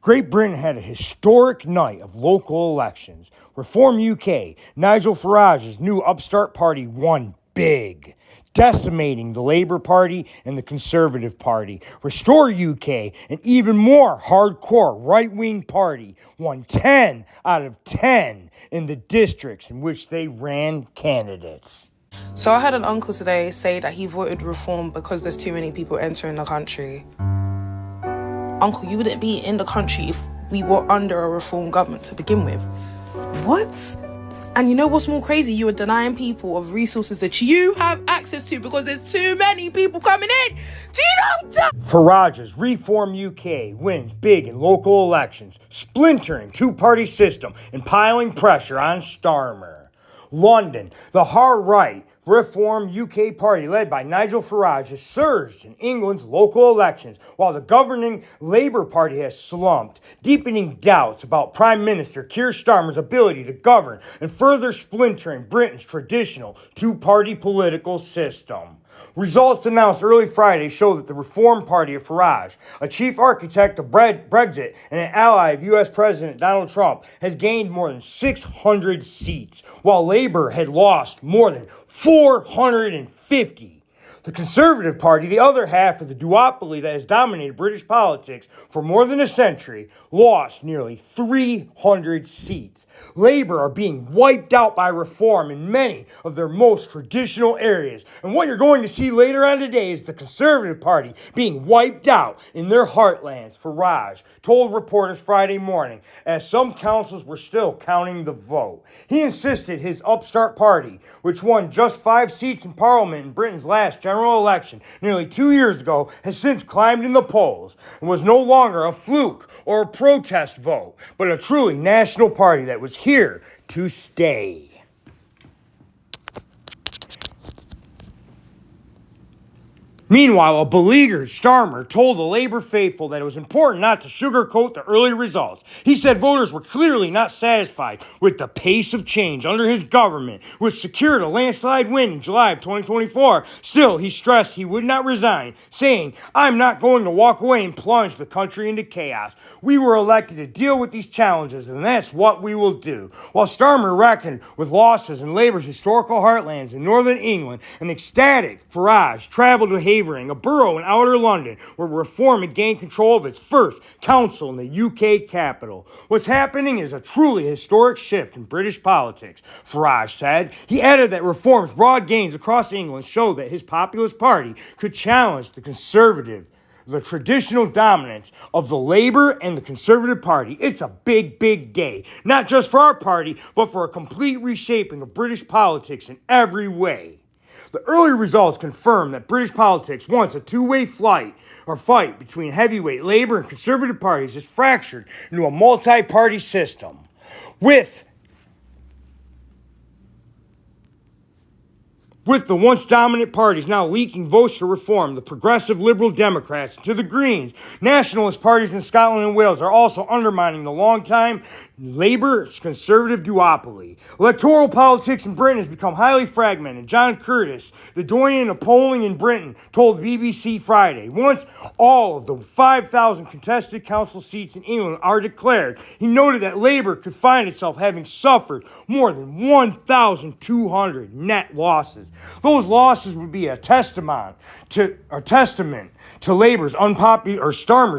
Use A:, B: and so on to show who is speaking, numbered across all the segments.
A: Great Britain had a historic night of local elections. Reform UK, Nigel Farage's new upstart party won big, decimating the Labour Party and the Conservative Party. Restore UK, an even more hardcore right-wing party, won 10 out of 10 in the districts in which they ran candidates.
B: So I had an uncle today say that he voted Reform because there's too many people entering the country. Uncle, you wouldn't be in the country if we were under a Reform government to begin with. What? And you know what's more crazy? You are denying people of resources that you have access to because there's too many people coming in. Do you know that?
A: Farage's Reform UK wins big in local elections, splintering two-party system and piling pressure on Starmer. London, the hard-right Reform UK party led by Nigel Farage has surged in England's local elections, while the governing Labour Party has slumped, deepening doubts about Prime Minister Keir Starmer's ability to govern and further splintering Britain's traditional two-party political system. Results announced early Friday show that the Reform Party of Farage, a chief architect of Brexit and an ally of U.S. President Donald Trump, has gained more than 600 seats, while Labour had lost more than 450. The Conservative Party, the other half of the duopoly that has dominated British politics for more than a century, lost nearly 300 seats. Labour are being wiped out by Reform in many of their most traditional areas. And what you're going to see later on today is the Conservative Party being wiped out in their heartlands. Farage told reporters Friday morning, as some councils were still counting the vote. He insisted his upstart party, which won just 5 seats in Parliament in Britain's last general election nearly 2 years ago, has since climbed in the polls and was no longer a fluke or a protest vote, but a truly national party that was here to stay. Meanwhile, a beleaguered Starmer told the Labour faithful that it was important not to sugarcoat the early results. He said voters were clearly not satisfied with the pace of change under his government, which secured a landslide win in July of 2024. Still, he stressed he would not resign, saying, "I'm not going to walk away and plunge the country into chaos. We were elected to deal with these challenges, and that's what we will do." While Starmer reckoned with losses in Labour's historical heartlands in northern England, an ecstatic Farage traveled to Havering, a borough in outer London, where Reform had gained control of its first council in the UK capital. What's happening is a truly historic shift in British politics, Farage said. He added that Reform's broad gains across England show that his populist party could challenge the traditional dominance of the Labour and the Conservative Party. It's a big, big day, not just for our party, but for a complete reshaping of British politics in every way. The early results confirm that British politics, once a two-way fight between heavyweight Labour and Conservative parties, is fractured into a multi-party system. With the once dominant parties now leaking votes to Reform, the progressive Liberal Democrats, to the Greens, nationalist parties in Scotland and Wales are also undermining the long-time Labour-Conservative duopoly. Electoral politics in Britain has become highly fragmented. John Curtis, the doyen of polling in Britain, told the BBC Friday, once all of the 5,000 contested council seats in England are declared, he noted that Labour could find itself having suffered more than 1,200 net losses. Those losses would be a testament to Starmer's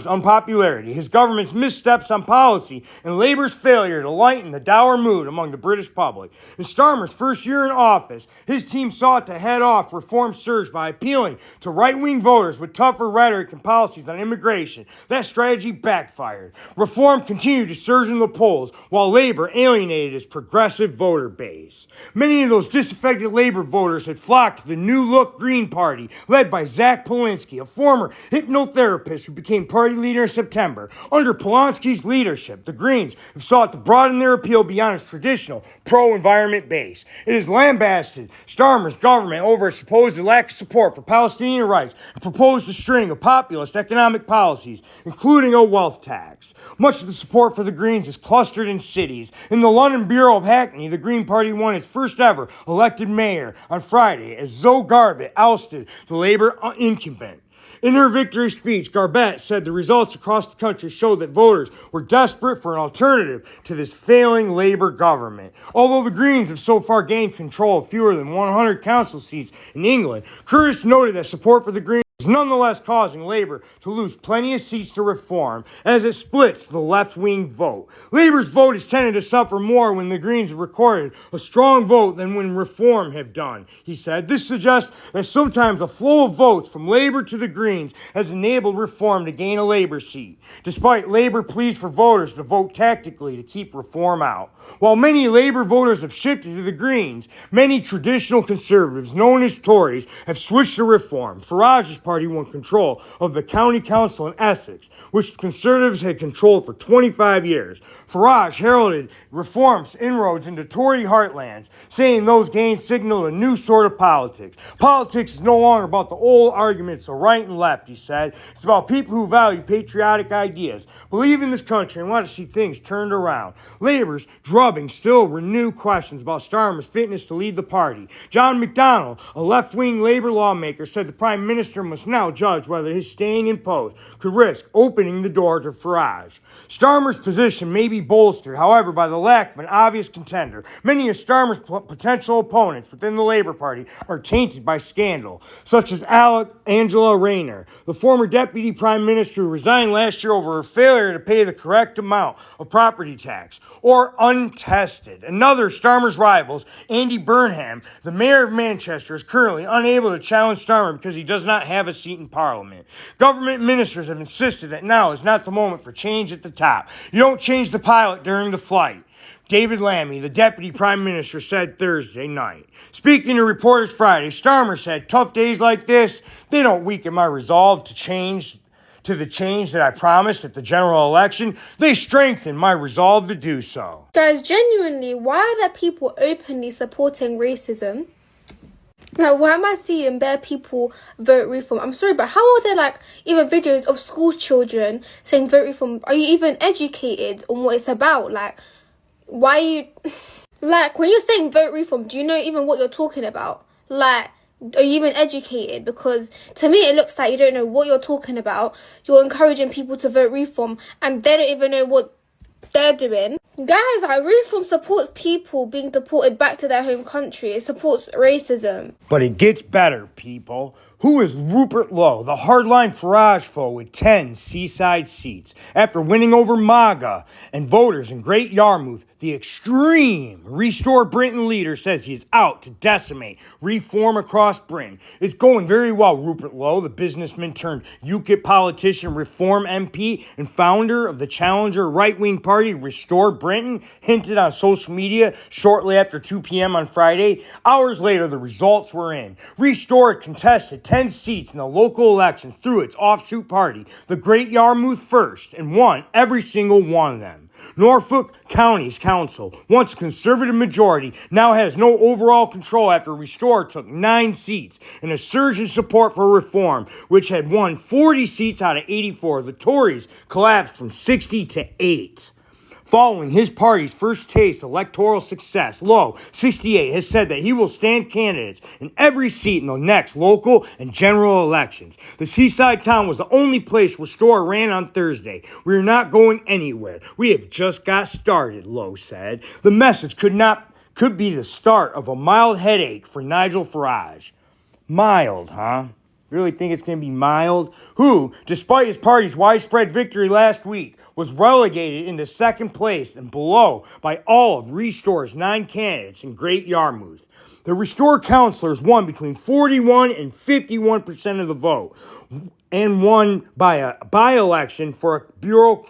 A: unpopularity, his government's missteps on policy, and Labour's failure to lighten the dour mood among the British public. In Starmer's first year in office, his team sought to head off Reform's surge by appealing to right-wing voters with tougher rhetoric and policies on immigration. That strategy backfired. Reform continued to surge in the polls, while Labour alienated its progressive voter base. Many of those disaffected Labour voters had flocked to the New Look Green Party, led by Zach Polinsky, a former hypnotherapist who became party leader in September. Under Polinsky's leadership, the Greens have sought to broaden their appeal beyond its traditional pro-environment base. It has lambasted Starmer's government over its supposed lack of support for Palestinian rights and proposed a string of populist economic policies, including a wealth tax. Much of the support for the Greens is clustered in cities. In the London borough of Hackney, the Green Party won its first ever elected mayor on Friday as Zoe Garbett ousted the Labour incumbent. In her victory speech, Garbett said the results across the country showed that voters were desperate for an alternative to this failing Labour government. Although the Greens have so far gained control of fewer than 100 council seats in England, Curtis noted that support for the Greens is nonetheless causing Labour to lose plenty of seats to Reform as it splits the left-wing vote. Labour's vote has tended to suffer more when the Greens have recorded a strong vote than when Reform have done, he said. This suggests that sometimes the flow of votes from Labour to the Greens has enabled Reform to gain a Labour seat, despite Labour pleas for voters to vote tactically to keep Reform out. While many Labour voters have shifted to the Greens, many traditional Conservatives, known as Tories, have switched to Reform. Farage's party won control of the county council in Essex, which the Conservatives had controlled for 25 years. Farage heralded Reform's inroads into Tory heartlands, saying those gains signaled a new sort of politics. Politics is no longer about the old arguments of right and left, he said. It's about people who value patriotic ideas, believe in this country, and want to see things turned around. Labour's drubbing still renewed questions about Starmer's fitness to lead the party. John MacDonald, a left-wing Labour lawmaker, said the Prime Minister must now judge whether his staying in post could risk opening the door to Farage. Starmer's position may be bolstered, however, by the lack of an obvious contender. Many of Starmer's potential opponents within the Labour Party are tainted by scandal, such as Angela Rayner, the former Deputy Prime Minister who resigned last year over her failure to pay the correct amount of property tax, or untested. Another Starmer's rivals, Andy Burnham, the Mayor of Manchester, is currently unable to challenge Starmer because he does not have a seat in Parliament. Government ministers have insisted that now is not the moment for change at the top. You don't change the pilot during the flight. David Lammy, the Deputy Prime Minister, said Thursday night. Speaking to reporters Friday, Starmer said, "Tough days like this, they don't weaken my resolve to the change that I promised at the general election. They strengthen my resolve to do so."
C: Guys, genuinely, why are there people openly supporting racism? Now, why am I seeing bare people vote reform? I'm sorry, but how are there even videos of school children saying vote reform? Are you even educated on what it's about? Why are you... when you're saying vote reform, do you know even what you're talking about? Are you even educated? Because to me, it looks like you don't know what you're talking about. You're encouraging people to vote reform and they don't even know what they're doing. Guys, reform supports people being deported back to their home country. It supports racism.
A: But it gets better, people. Who is Rupert Lowe, the hardline Farage foe with 10 seaside seats? After winning over MAGA and voters in Great Yarmouth, the extreme Restore Britain leader says he is out to decimate reform across Britain. It's going very well, Rupert Lowe, the businessman turned UKIP politician, Reform MP, and founder of the challenger right-wing party Restore Britain, hinted on social media shortly after 2 p.m. on Friday. Hours later, the results were in. Restore contested 10 seats in the local elections through its offshoot party, the Great Yarmouth First, and won every single one of them. Norfolk County's council, once a Conservative majority, now has no overall control after Restore took 9 seats, and a surge in support for Reform, which had won 40 seats out of 84. The Tories collapsed from 60 to 8. Following his party's first taste of electoral success, Lowe, 68, has said that he will stand candidates in every seat in the next local and general elections. The seaside town was the only place Restore ran on Thursday. "We are not going anywhere. We have just got started," Lowe said. The message could be the start of a mild headache for Nigel Farage. Mild, huh? Really think it's going to be mild? Who, despite his party's widespread victory last week, was relegated into second place and below by all of Restore's 9 candidates in Great Yarmouth. The Restore councillors won between 41 and 51% of the vote and won by a by-election for a bureau...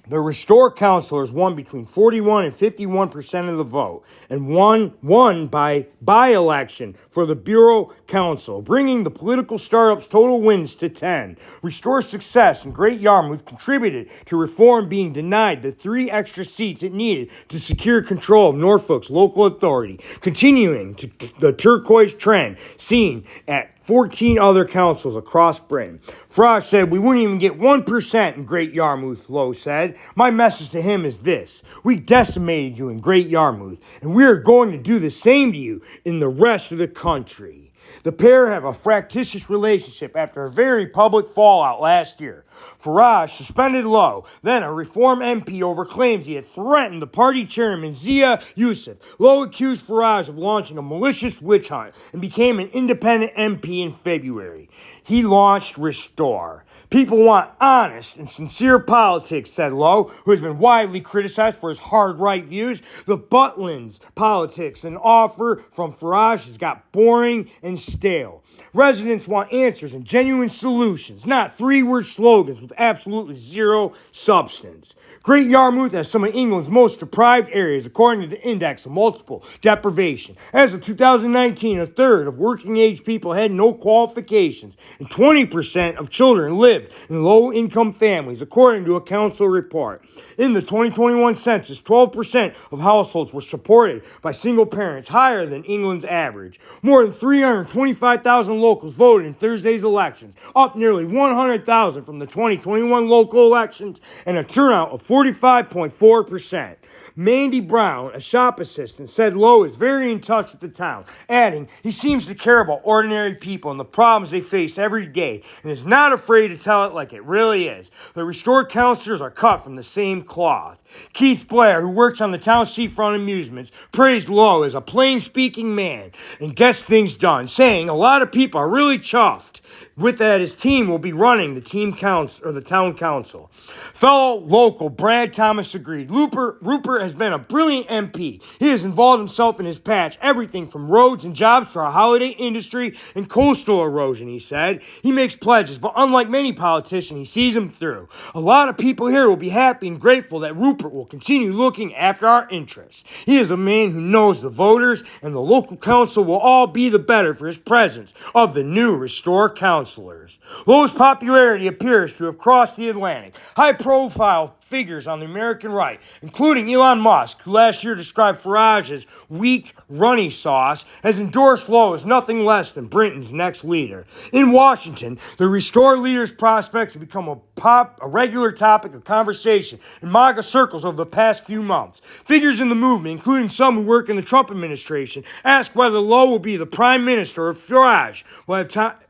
A: The Restore councillors won between 41 and 51% of the vote and won by election for the Bureau Council, bringing the political startup's total wins to 10. Restore's success in Great Yarmouth contributed to Reform being denied the 3 extra seats it needed to secure control of Norfolk's local authority, continuing the turquoise trend seen at 14 other councils across Britain. Frost said, "We wouldn't even get 1% in Great Yarmouth," Lowe said. "My message to him is this: we decimated you in Great Yarmouth, and we are going to do the same to you in the rest of the country." The pair have a fractious relationship after a very public fallout last year. Farage suspended Lowe, then a Reform MP, over claims he had threatened the party chairman Zia Youssef. Lowe accused Farage of launching a malicious witch hunt and became an independent MP in February. He launched Restore. People want honest and sincere politics, said Lowe, who has been widely criticized for his hard-right views. The Butlins politics and offer from Farage has got boring and stale. Residents want answers and genuine solutions, not three-word slogans with absolutely zero substance. Great Yarmouth has some of England's most deprived areas, according to the Index of Multiple Deprivation. As of 2019, a third of working-age people had no qualifications, and 20% of children lived in low-income families, according to a council report. In the 2021 census, 12% of households were supported by single parents, higher than England's average. More than 325,000 locals voted in Thursday's elections, up nearly 100,000 from the 2021 local elections, and a turnout of 45.4%. Mandy Brown, a shop assistant, said Lowe is very in touch with the town, adding, he seems to care about ordinary people and the problems they face every day, and is not afraid to tell it like it really is. The restored councilors are cut from the same cloth. Keith Blair, who works on the town seafront amusements, praised Lowe as a plain-speaking man and gets things done, saying a lot of people are really chuffed with that his team will be running the team council or the town council. Fellow local Brad Thomas agreed. Rupert has been a brilliant MP. He has involved himself in his patch, everything from roads and jobs to our holiday industry and coastal erosion, he said. He makes pledges, but unlike many politicians, he sees them through. A lot of people here will be happy and grateful that Rupert will continue looking after our interests. He is a man who knows the voters, and the local council will all be the better for his presence of the new Restore councilors. Lowe's popularity appears to have crossed the Atlantic. High-profile figures on the American right, including Elon Musk, who last year described Farage as weak, runny sauce, has endorsed Lowe as nothing less than Britain's next leader. In Washington, the Restore leader's prospects have become a regular topic of conversation in MAGA circles over the past few months. Figures in the movement, including some who work in the Trump administration, ask whether Lowe will be the prime minister or Farage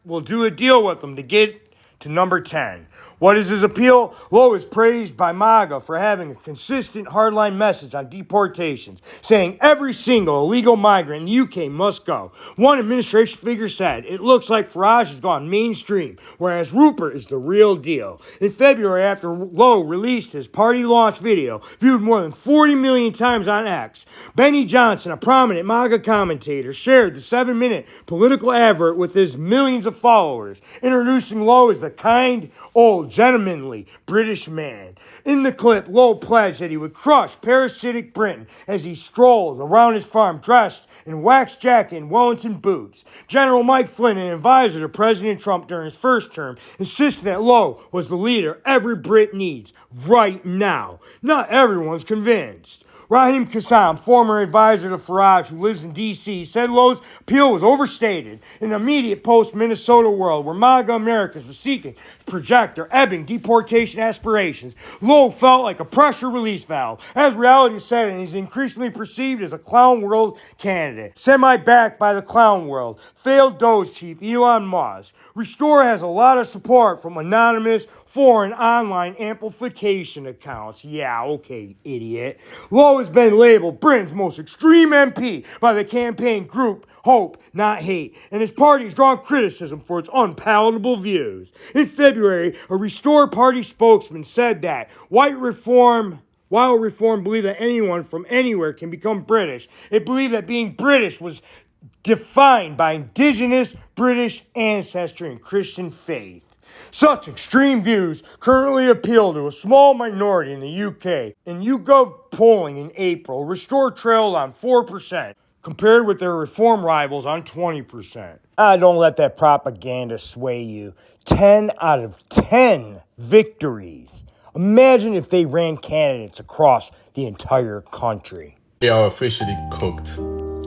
A: will do a deal with them to get to number 10. What is his appeal? Lowe is praised by MAGA for having a consistent hardline message on deportations, saying every single illegal migrant in the UK must go. One administration figure said, it looks like Farage has gone mainstream, whereas Rupert is the real deal. In February, after Lowe released his party launch video, viewed more than 40 million times on X, Benny Johnson, a prominent MAGA commentator, shared the 7-minute political advert with his millions of followers, introducing Lowe as the kind, old, gentlemanly British man. In the clip, Lowe pledged that he would crush parasitic Britain as he strolled around his farm dressed in wax jacket and Wellington boots. General Mike Flynn, an advisor to President Trump during his first term, insisted that Lowe was the leader every Brit needs right now. Not everyone's convinced. Raheem Kassam, former advisor to Farage, who lives in D.C., said Lowe's appeal was overstated in an immediate post-Minnesota world where MAGA Americans were seeking to project their ebbing deportation aspirations. Lowe felt like a pressure release valve. As reality set in, he's increasingly perceived as a clown world candidate, semi-backed by the clown world. Failed Doge chief Elon Musk. Restore has a lot of support from anonymous foreign online amplification accounts. Yeah, okay, idiot. Lowe has been labeled Britain's most extreme MP by the campaign group Hope, Not Hate, and his party has drawn criticism for its unpalatable views. In February, a Restore Party spokesman said that while Reform believed that anyone from anywhere can become British, it believed that being British was defined by indigenous British ancestry and Christian faith. Such extreme views currently appeal to a small minority in the UK. In YouGov polling in April, Restore trailed on 4%, compared with their Reform rivals on 20%. Don't let that propaganda sway you. 10 out of 10 victories. Imagine if they ran candidates across the entire country.
D: We are officially cooked.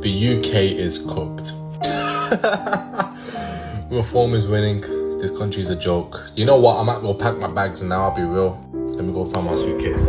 D: The UK is cooked. Reform is winning. This country is a joke. You know what? I might go pack my bags and now I'll be real. Let me go find my suitcase.